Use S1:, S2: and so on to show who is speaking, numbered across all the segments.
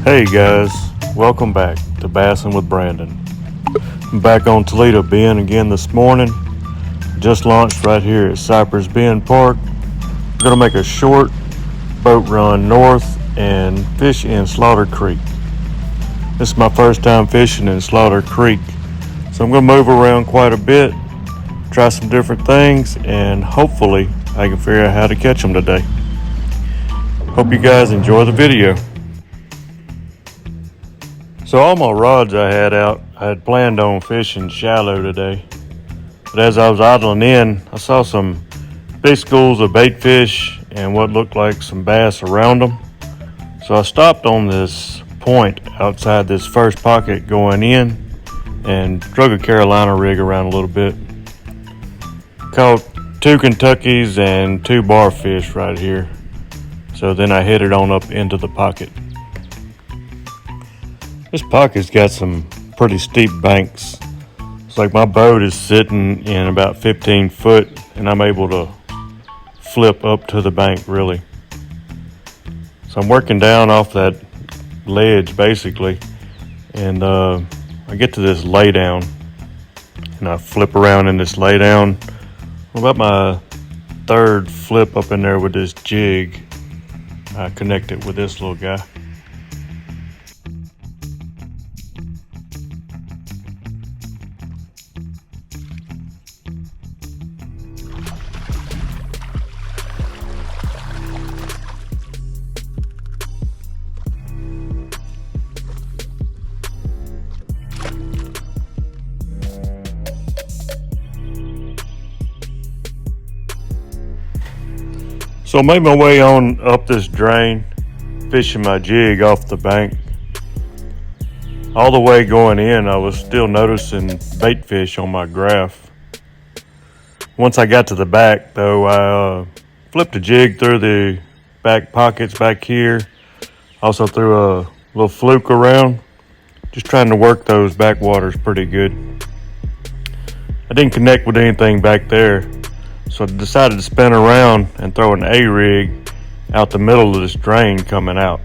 S1: Hey guys, welcome back to Bassin with Brandon. I'm back on Toledo Bend again this morning. Just launched right here at Cypress Bend Park. I'm going to make a short boat run north and fish in Slaughter Creek. This is my first time fishing in Slaughter Creek, so I'm going to move around quite a bit, try some different things, and hopefully I can figure out how to catch them today. Hope you guys enjoy the video. So all my rods I had out, I had planned on fishing shallow today. But as I was idling in, I saw some big schools of bait fish and what looked like some bass around them. So I stopped on this point outside this first pocket going in and drug a Carolina rig around a little bit. Caught 2 Kentuckys and 2 barfish right here. So then I headed on up into the pocket. This pocket's got some pretty steep banks. It's like my boat is sitting in about 15 foot and I'm able to flip up to the bank really. So I'm working down off that ledge basically, and I get to this lay down and I flip around in this lay down. About my third flip up in there with this jig, I connect it with this little guy. So I made my way on up this drain, fishing my jig off the bank. All the way going in, I was still noticing bait fish on my graph. Once I got to the back though, I flipped the jig through the back pockets back here. Also threw a little fluke around, just trying to work those backwaters pretty good. I didn't connect with anything back there, so I decided to spin around and throw an A-rig out the middle of this drain coming out.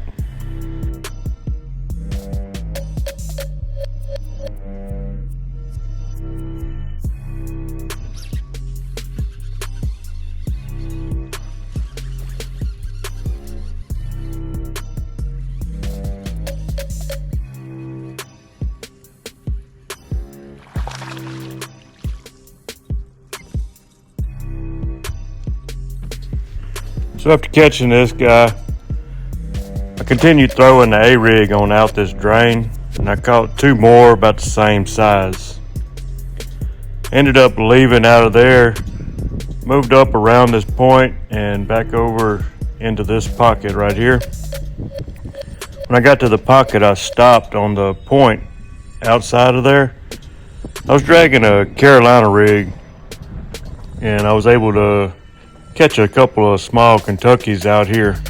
S1: So after catching this guy, I continued throwing the A-rig on out this drain, and I caught 2 more about the same size. Ended up leaving out of there, moved up around this point and back over into this pocket right here. When I got to the pocket, I stopped on the point outside of there. I was dragging a Carolina rig and I was able to catch a couple of small Kentuckys out here.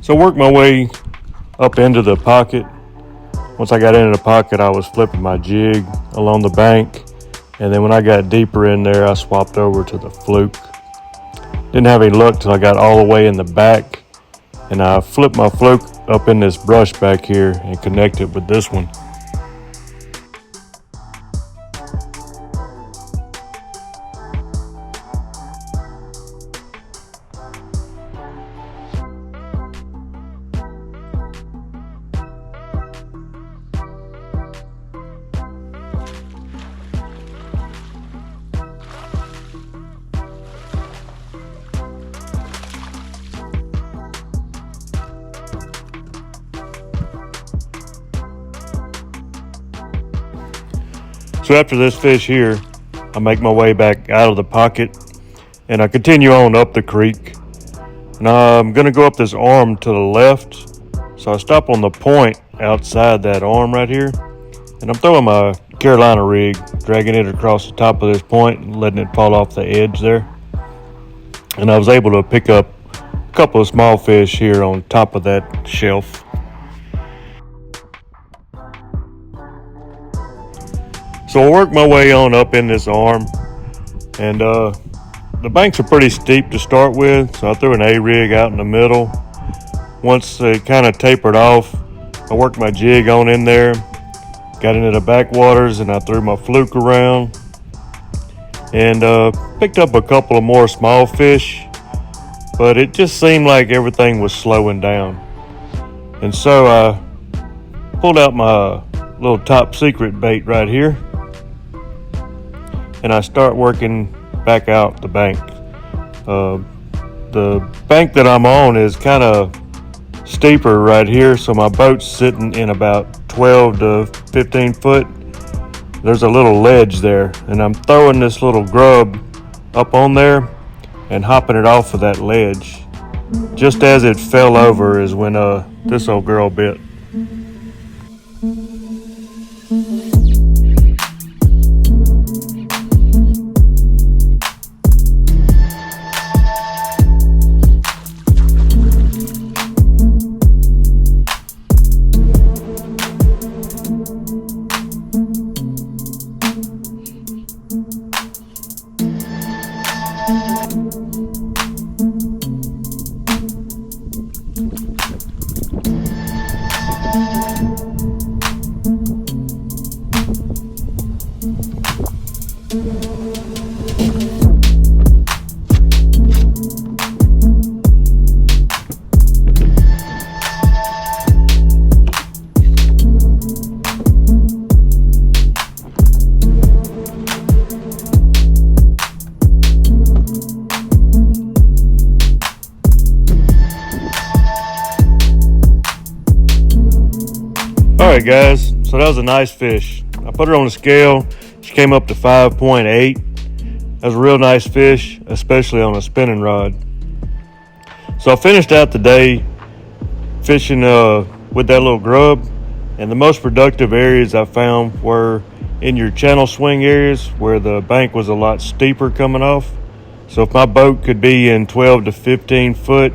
S1: So I worked my way up into the pocket. Once I got into the pocket, I was flipping my jig along the bank. And then when I got deeper in there, I swapped over to the fluke. Didn't have any luck till I got all the way in the back. And I flipped my fluke up in this brush back here and connected with this one. So after this fish here, I make my way back out of the pocket and I continue on up the creek. Now I'm gonna go up this arm to the left. So I stop on the point outside that arm right here, and I'm throwing my Carolina rig, dragging it across the top of this point and letting it fall off the edge there. And I was able to pick up a couple of small fish here on top of that shelf. So I work my way on up in this arm, and the banks are pretty steep to start with, so I threw an A-rig out in the middle. Once it kind of tapered off, I worked my jig on in there, got into the backwaters, and I threw my fluke around and picked up a couple of more small fish, but it just seemed like everything was slowing down. And so I pulled out my little top secret bait right here, and I start working back out the bank. The bank that I'm on is kind of steeper right here, so my boat's sitting in about 12 to 15 foot. There's a little ledge there, and I'm throwing this little grub up on there and hopping it off of that ledge. Just as it fell over is when this old girl bit. Alright guys, so that was a nice fish. I put her on the scale. She came up to 5.8. That was a real nice fish, especially on a spinning rod. So I finished out the day fishing with that little grub, and the most productive areas I found were in your channel swing areas where the bank was a lot steeper coming off. So if my boat could be in 12 to 15 foot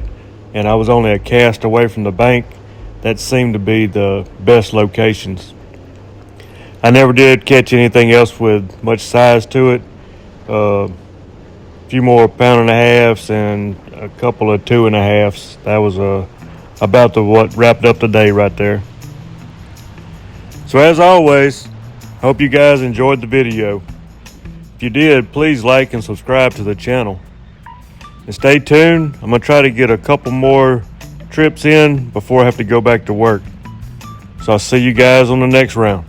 S1: and I was only a cast away from the bank, that seemed to be the best locations. I never did catch anything else with much size to it. A few more 1.5 pounds and a couple of 2.5. That was about what wrapped up the day right there. So as always, hope you guys enjoyed the video. If you did, please like and subscribe to the channel. And stay tuned. I'm gonna try to get a couple more trips in before I have to go back to work. So I'll see you guys on the next round.